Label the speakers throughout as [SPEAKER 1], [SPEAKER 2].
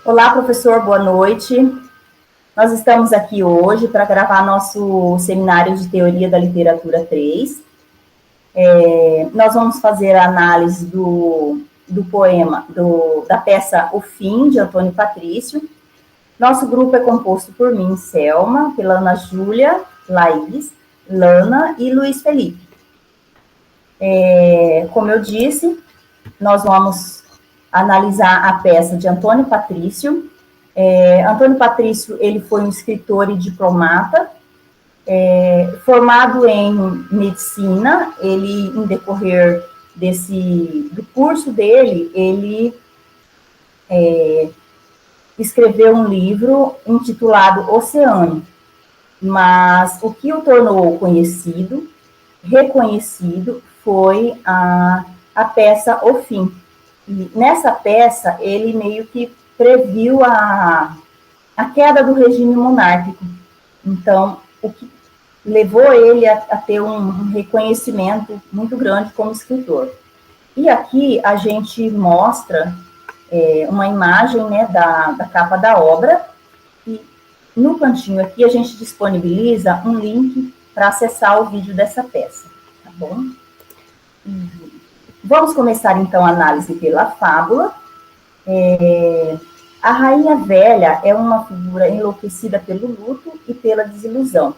[SPEAKER 1] Olá, professor, boa noite. Nós estamos aqui hoje para gravar nosso seminário de Teoria da Literatura 3. Nós vamos fazer a análise do poema, da peça O Fim, de Antônio Patrício. Nosso grupo é composto por mim, Selma, pela Ana Júlia, Laís, Lana e Luiz Felipe. Como eu disse, nós vamos analisar a peça de Antônio Patrício. Antônio Patrício, ele foi um escritor e diplomata, formado em medicina. Ele, em decorrer do curso dele, ele escreveu um livro intitulado Oceano, mas o que o tornou conhecido, reconhecido, foi a peça O Fim. E nessa peça, ele meio que previu a queda do regime monárquico. Então, o que levou ele a ter um reconhecimento muito grande como escritor. E aqui a gente mostra uma imagem, né, da capa da obra, e no cantinho aqui a gente disponibiliza um link para acessar o vídeo dessa peça, tá bom? Vamos começar, então, a análise pela fábula. A Rainha Velha é uma figura enlouquecida pelo luto e pela desilusão.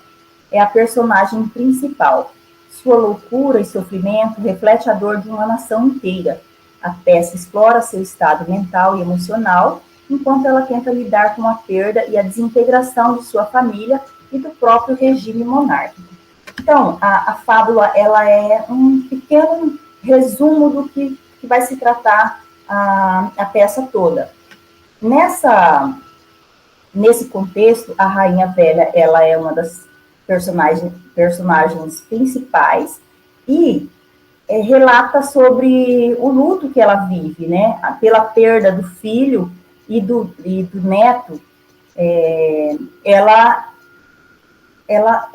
[SPEAKER 1] É a personagem principal. Sua loucura e sofrimento reflete a dor de uma nação inteira. A peça explora seu estado mental e emocional, enquanto ela tenta lidar com a perda e a desintegração de sua família e do próprio regime monárquico. Então, a fábula, ela é um pequeno resumo do que vai se tratar a peça toda. Nesse contexto, a Rainha Velha, ela é uma das personagens principais e relata sobre o luto que ela vive, né? Pela perda do filho e do neto. Ela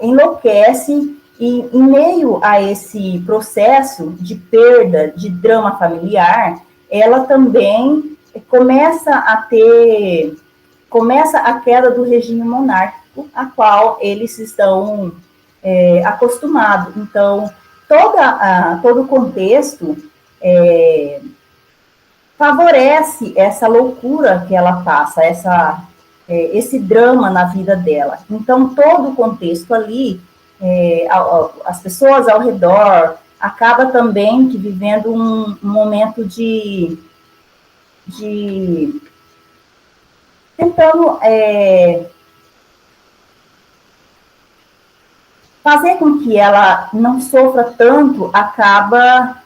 [SPEAKER 1] enlouquece, e em meio a esse processo de perda, de drama familiar, ela também começa a queda do regime monárquico, a qual eles estão acostumados. Então, todo o contexto favorece essa loucura que ela passa, esse drama na vida dela. Então, todo o contexto ali, as pessoas ao redor, acaba também vivendo um momento de tentando fazer com que ela não sofra tanto, acaba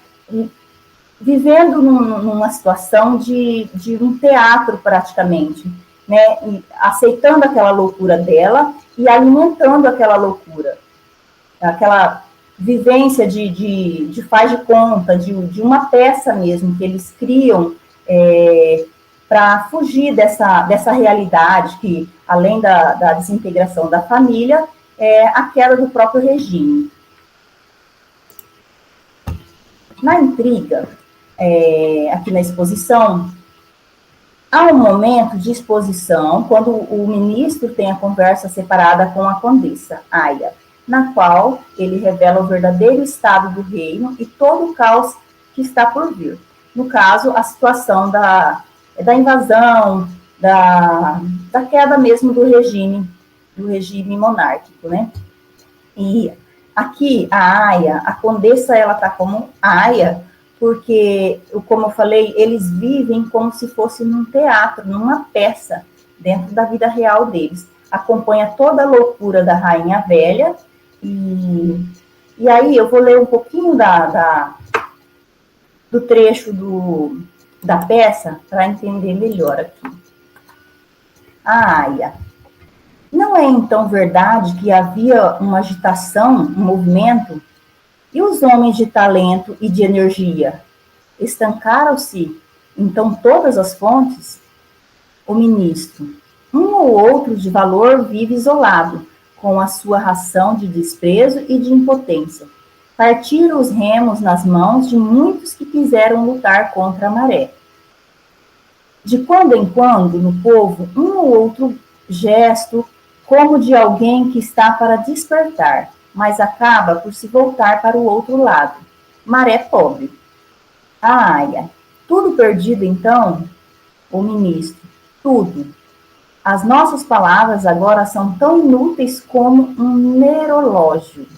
[SPEAKER 1] vivendo numa situação de um teatro, praticamente, né? E aceitando aquela loucura dela e alimentando aquela loucura, aquela vivência de faz de conta, de uma peça mesmo, que eles criam para fugir dessa realidade, que, além da desintegração da família, é a queda do próprio regime. Na intriga, aqui na exposição, há um momento de exposição, quando o ministro tem a conversa separada com a condessa, Aya, na qual ele revela o verdadeiro estado do reino e todo o caos que está por vir. No caso, a situação da invasão, da queda mesmo do regime monárquico, né? E aqui a Aya, a condessa, ela está como Aya, porque, como eu falei, eles vivem como se fosse num teatro, numa peça, dentro da vida real deles. Acompanha toda a loucura da Rainha Velha, e aí eu vou ler um pouquinho do trecho da peça para entender melhor aqui. A Aya. Não é então verdade que havia uma agitação, um movimento, e os homens de talento e de energia? Estancaram-se então todas as fontes? O ministro. Um ou outro de valor vive isolado, com a sua ração de desprezo e de impotência. Partiram os remos nas mãos de muitos que quiseram lutar contra a maré. de quando em quando, no povo, um ou outro gesto, como de alguém que está para despertar, mas acaba por se voltar para o outro lado. Maré pobre. A aia. Tudo perdido, então? O ministro. Tudo. As nossas palavras agora são tão inúteis como um neurológio.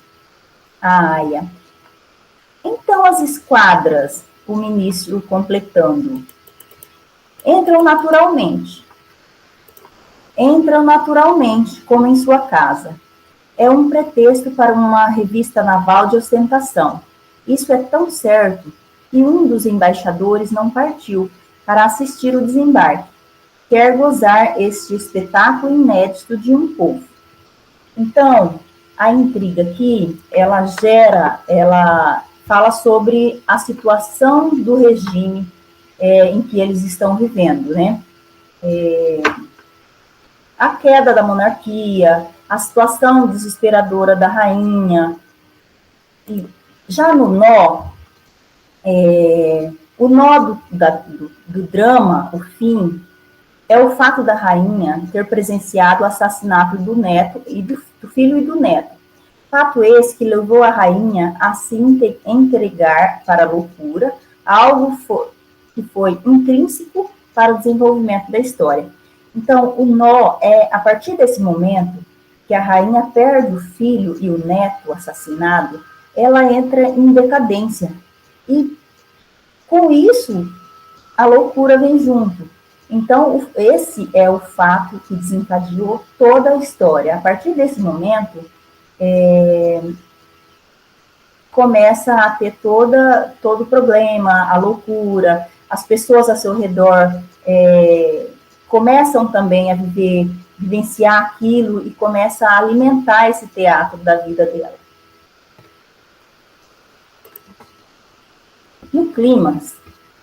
[SPEAKER 1] A aia. Então as esquadras, o ministro completando, entram naturalmente. Entram naturalmente, como em sua casa. É um pretexto para uma revista naval de ostentação. Isso é tão certo que um dos embaixadores não partiu para assistir o desembarque. Quer gozar este espetáculo inédito de um povo. Então, a intriga aqui, ela fala sobre a situação do regime em que eles estão vivendo, né? A queda da monarquia, a situação desesperadora da rainha. E já no nó, o nó do drama, o fim, é o fato da rainha ter presenciado o assassinato do neto e do filho e do neto. Fato esse que levou a rainha a se entregar para a loucura, algo que foi intrínseco para o desenvolvimento da história. Então, o nó é, a partir desse momento, que a rainha perde o filho e o neto assassinado, ela entra em decadência. E, com isso, a loucura vem junto. Então, esse é o fato que desencadeou toda a história. A partir desse momento, começa a ter todo o problema, a loucura, as pessoas ao seu redor começam também a vivenciar aquilo e começa a alimentar esse teatro da vida dela. No clímax,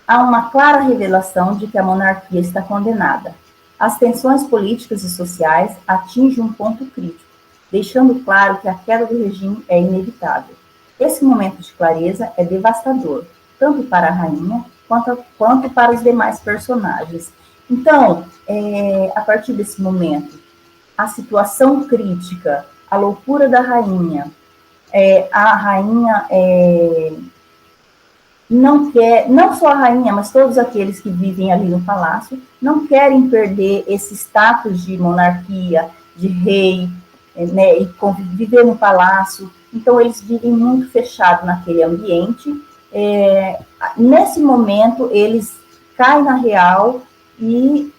[SPEAKER 1] há uma clara revelação de que a monarquia está condenada. As tensões políticas e sociais atingem um ponto crítico, deixando claro que a queda do regime é inevitável. Esse momento de clareza é devastador, tanto para a rainha quanto para os demais personagens. Então, a partir desse momento, a situação crítica, a loucura da rainha, a rainha não quer, não só a rainha, mas todos aqueles que vivem ali no palácio, não querem perder esse status de monarquia, de rei, né, e viver no palácio. Então, eles vivem muito fechados naquele ambiente. Nesse momento, eles caem na real e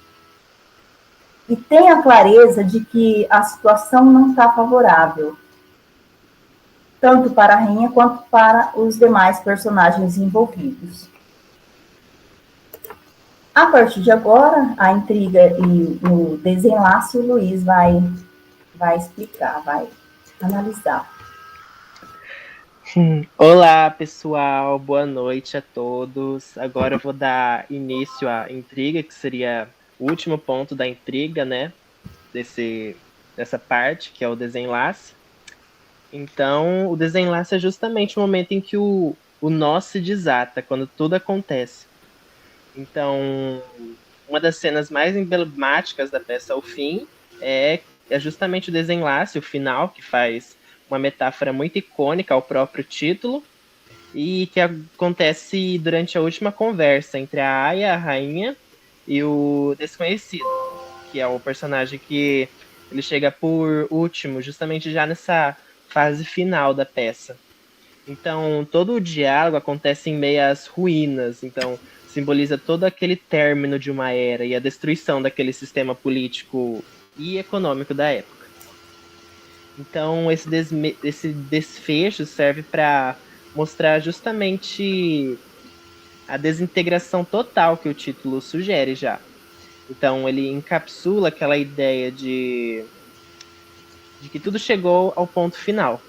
[SPEAKER 1] têm a clareza de que a situação não está favorável, tanto para a rainha quanto para os demais personagens envolvidos. A partir de agora, a intriga e o desenlace, o Luiz vai explicar, vai analisar.
[SPEAKER 2] Olá, pessoal, boa noite a todos. Agora eu vou dar início à intriga, que seria o último ponto da intriga, né? Dessa parte, que é o desenlace. Então, o desenlace é justamente o momento em que o nó se desata, quando tudo acontece. Então, uma das cenas mais emblemáticas da peça ao fim é justamente o desenlace, o final, que faz uma metáfora muito icônica ao próprio título, e que acontece durante a última conversa entre a Aya, a rainha, e o desconhecido, que é o personagem que ele chega por último, justamente já nessa fase final da peça. Então, todo o diálogo acontece em meio às ruínas, então simboliza todo aquele término de uma era e a destruição daquele sistema político e econômico da época. Então, esse desfecho serve para mostrar justamente a desintegração total que o título sugere já. Então, ele encapsula aquela ideia de que tudo chegou ao ponto final.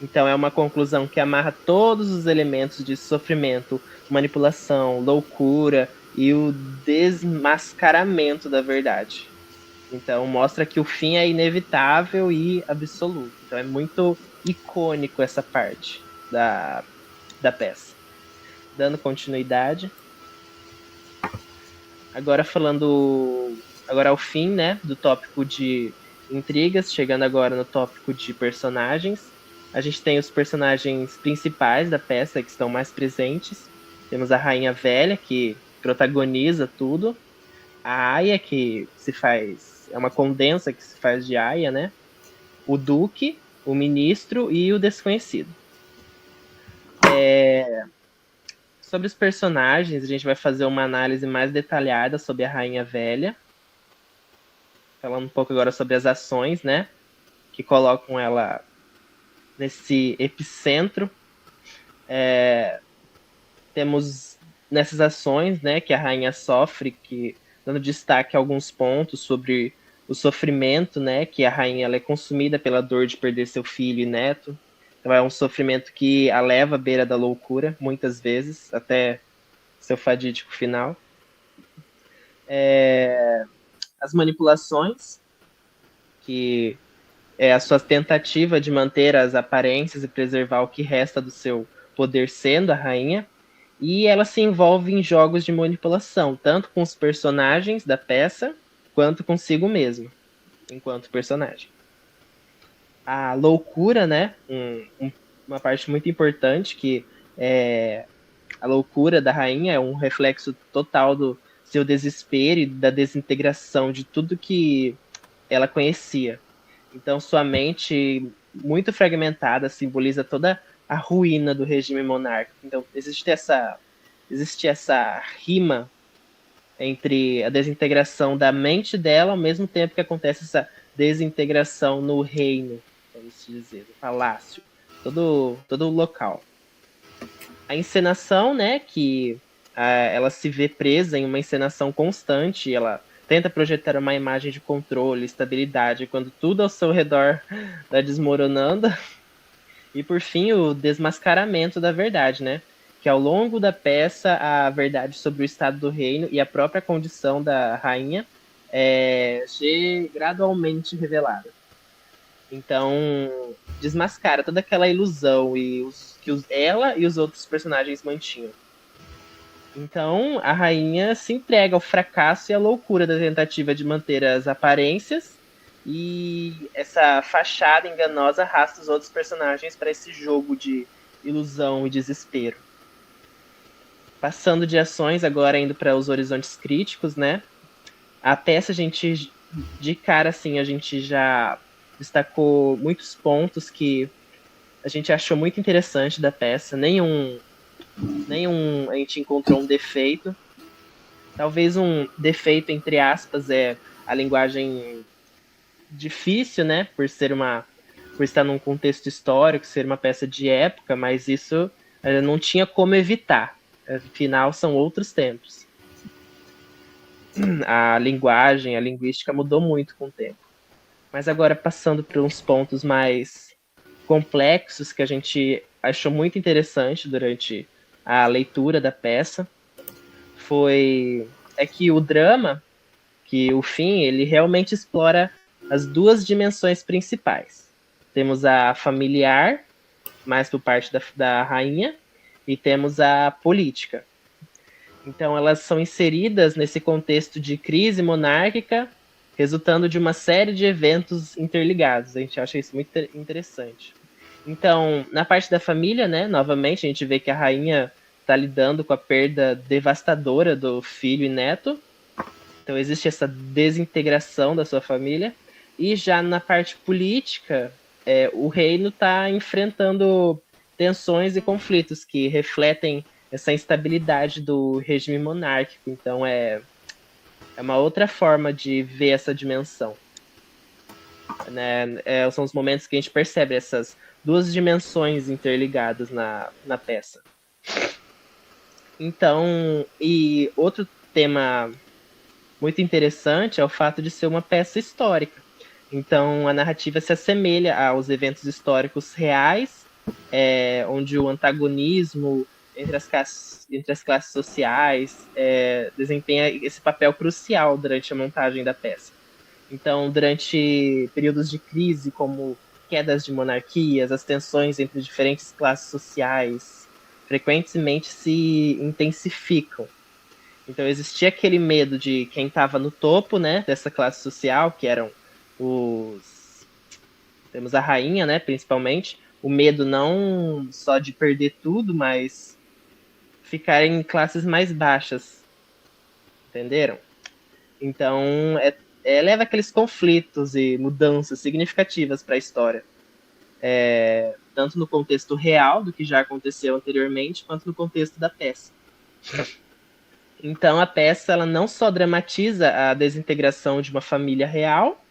[SPEAKER 2] Então, é uma conclusão que amarra todos os elementos de sofrimento, manipulação, loucura e o desmascaramento da verdade. Então, mostra que o fim é inevitável e absoluto. Então, é muito icônico essa parte da peça. Dando continuidade. Agora falando agora ao fim, né, do tópico de intrigas, chegando agora no tópico de personagens. A gente tem os personagens principais da peça que estão mais presentes. Temos a Rainha Velha, que protagoniza tudo. A Aya, que se faz. É uma condensa que se faz de Aya, né? O Duque, o Ministro e o Desconhecido. Sobre os personagens, a gente vai fazer uma análise mais detalhada sobre a Rainha Velha. Falando um pouco agora sobre as ações, né? Que colocam ela nesse epicentro. Temos nessas ações, né, que a rainha sofre, que dando destaque a alguns pontos sobre o sofrimento, né, que a rainha ela é consumida pela dor de perder seu filho e neto. Então é um sofrimento que a leva à beira da loucura, muitas vezes, até seu fadídico final. As manipulações, que é a sua tentativa de manter as aparências e preservar o que resta do seu poder sendo a rainha. E ela se envolve em jogos de manipulação, tanto com os personagens da peça, quanto consigo mesma, enquanto personagem. A loucura, né? Uma parte muito importante, que é a loucura da rainha é um reflexo total do seu desespero e da desintegração de tudo que ela conhecia. Então, sua mente, muito fragmentada, simboliza toda a ruína do regime monárquico. Então, existe essa rima entre a desintegração da mente dela, ao mesmo tempo que acontece essa desintegração no reino, vamos dizer, no palácio, todo o local. A encenação, né, que ela se vê presa em uma encenação constante, ela tenta projetar uma imagem de controle, estabilidade, quando tudo ao seu redor está desmoronando. E por fim, o desmascaramento da verdade, né? Que ao longo da peça, a verdade sobre o estado do reino e a própria condição da rainha é gradualmente revelada. Então, desmascara toda aquela ilusão que ela e os outros personagens mantinham. Então, a rainha se entrega ao fracasso e à loucura da tentativa de manter as aparências, e essa fachada enganosa arrasta os outros personagens para esse jogo de ilusão e desespero. Passando de ações, agora indo para os horizontes críticos, né? A peça, a gente, de cara, assim, a gente já destacou muitos pontos que a gente achou muito interessante da peça. Nenhum a gente encontrou um defeito. Talvez um defeito, entre aspas, é a linguagem difícil, né? Por estar num contexto histórico, ser uma peça de época, mas isso não tinha como evitar. Afinal, são outros tempos. A linguagem, a linguística mudou muito com o tempo. Mas agora, passando para uns pontos mais complexos que a gente achou muito interessante durante a leitura da peça, é que o drama, que o fim, ele realmente explora as duas dimensões principais. Temos a familiar, mais por parte da rainha, e temos a política. Então, elas são inseridas nesse contexto de crise monárquica, resultando de uma série de eventos interligados. A gente acha isso muito interessante. Então, na parte da família, né, novamente, a gente vê que a rainha está lidando com a perda devastadora do filho e neto. Então, existe essa desintegração da sua família. E já na parte política, o reino está enfrentando tensões e conflitos que refletem essa instabilidade do regime monárquico. Então, é uma outra forma de ver essa dimensão. Né? São os momentos que a gente percebe essas duas dimensões interligadas na peça. Então, e outro tema muito interessante é o fato de ser uma peça histórica. Então, a narrativa se assemelha aos eventos históricos reais, onde o antagonismo entre as classes sociais desempenha esse papel crucial durante a montagem da peça. Então, durante períodos de crise, como quedas de monarquias, as tensões entre diferentes classes sociais frequentemente se intensificam. Então existia aquele medo de quem estava no topo, né, dessa classe social, que eram os... Temos a rainha, né, principalmente. O medo não só de perder tudo, mas ficar em classes mais baixas. Entenderam? Então, leva aqueles conflitos e mudanças significativas para a história. Tanto no contexto real, do que já aconteceu anteriormente, quanto no contexto da peça. Então, a peça ela não só dramatiza a desintegração de uma família real,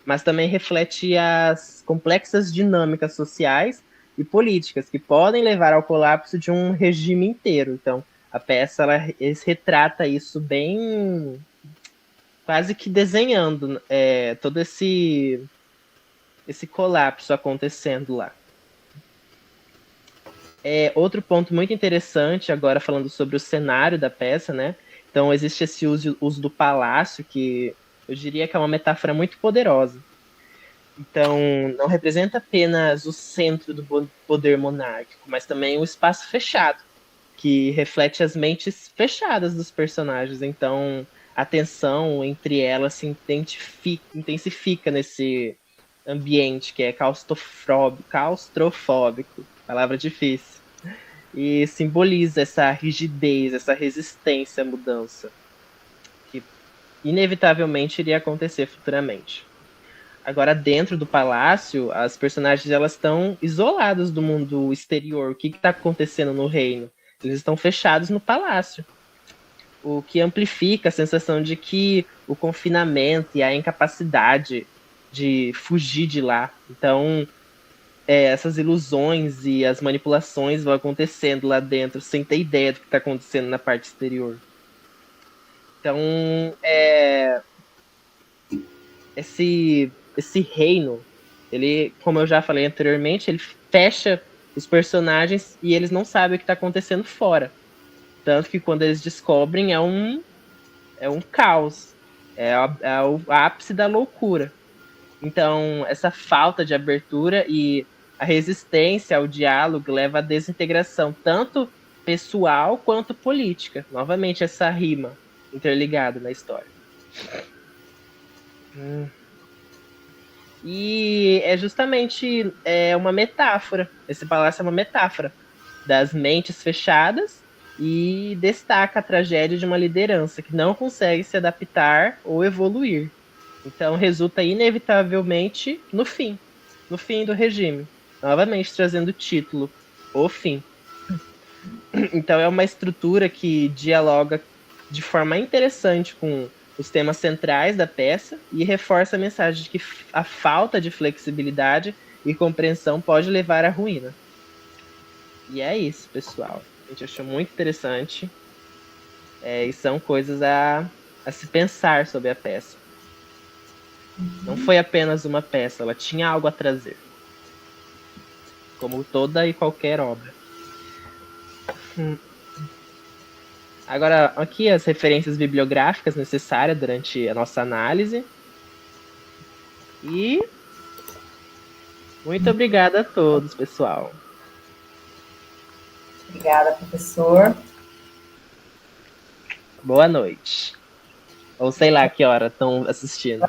[SPEAKER 2] mas também reflete as complexas dinâmicas sociais e políticas que podem levar ao colapso de um regime inteiro. Então, a peça ela retrata isso bem, quase que desenhando todo esse colapso acontecendo lá. Outro ponto muito interessante, agora falando sobre o cenário da peça, né? Então, existe esse uso do palácio, que eu diria que é uma metáfora muito poderosa. Então, não representa apenas o centro do poder monárquico, mas também o espaço fechado, que reflete as mentes fechadas dos personagens. Então, a tensão entre elas se intensifica nesse ambiente que é claustrofóbico, palavra difícil, e simboliza essa rigidez, essa resistência à mudança, que inevitavelmente iria acontecer futuramente. Agora, dentro do palácio, as personagens elas estão isoladas do mundo exterior. O que está acontecendo no reino? Eles estão fechados no palácio, o que amplifica a sensação de que o confinamento e a incapacidade de fugir de lá. Então, essas ilusões e as manipulações vão acontecendo lá dentro, sem ter ideia do que está acontecendo na parte exterior. Então, esse reino, ele, como eu já falei anteriormente, ele fecha os personagens e eles não sabem o que está acontecendo fora. Tanto que quando eles descobrem é um caos. É o ápice da loucura. Então, essa falta de abertura e a resistência ao diálogo leva à desintegração, tanto pessoal quanto política. Novamente, essa rima interligada na história. E é justamente uma metáfora. Esse palácio é uma metáfora das mentes fechadas e destaca a tragédia de uma liderança que não consegue se adaptar ou evoluir. Então resulta inevitavelmente no fim do regime. Novamente trazendo o título, O Fim. Então é uma estrutura que dialoga de forma interessante com os temas centrais da peça e reforça a mensagem de que a falta de flexibilidade e compreensão pode levar à ruína. E é isso, pessoal. A gente achou muito interessante. E são coisas a se pensar sobre a peça. Não foi apenas uma peça, ela tinha algo a trazer. Como toda e qualquer obra. Agora, aqui as referências bibliográficas necessárias durante a nossa análise. E muito obrigada a todos, pessoal.
[SPEAKER 1] Obrigada, professor.
[SPEAKER 2] Boa noite. Ou sei lá que hora estão assistindo.